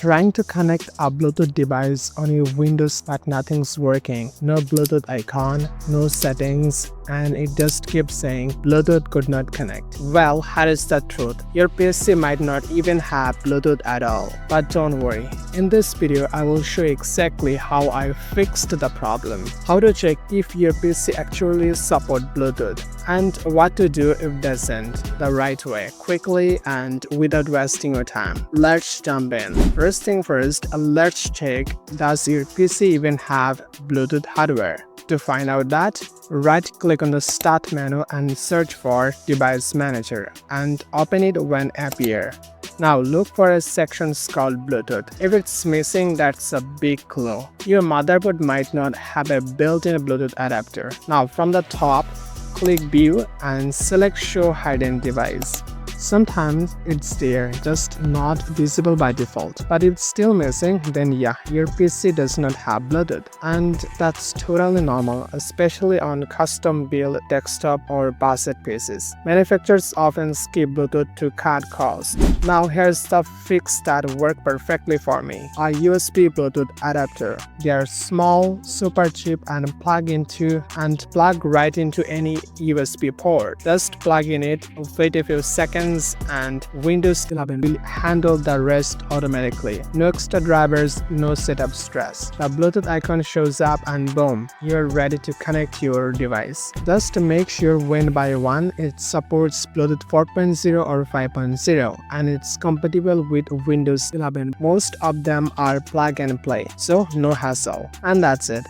Trying to connect a Bluetooth device on your Windows but nothing's working. No Bluetooth icon, no settings, and it just keeps saying Bluetooth could not connect. Well, here is the truth. Your PC might not even have Bluetooth at all. But don't worry. In this video, I will show you exactly how I fixed the problem, how to check if your PC actually supports Bluetooth, and what to do if doesn't, the right way, quickly and without wasting your time. Let's jump in. First thing first, let's check, does your PC even have Bluetooth hardware? To find out that, right-click on the Start menu and search for Device Manager and open it when appear. Now look for a section called Bluetooth. If it's missing, that's a big clue. Your motherboard might not have a built-in Bluetooth adapter. Now from the top, click View and select Show Hidden Device. Sometimes it's there, just not visible by default. But if it's still missing, then yeah, your PC does not have Bluetooth. And that's totally normal, especially on custom-built desktop or budget PCs. Manufacturers often skip Bluetooth to cut costs. Now here's the fix that worked perfectly for me. A USB Bluetooth adapter. They are small, super cheap, and plug right into any USB port. Just plug in it, wait a few seconds, and Windows 11 will handle the rest automatically. No extra drivers, no setup stress. The Bluetooth icon shows up and boom, you're ready to connect your device. Just to make sure one by one, it supports Bluetooth 4.0 or 5.0 and it's compatible with Windows 11. Most of them are plug and play, so no hassle. And that's it.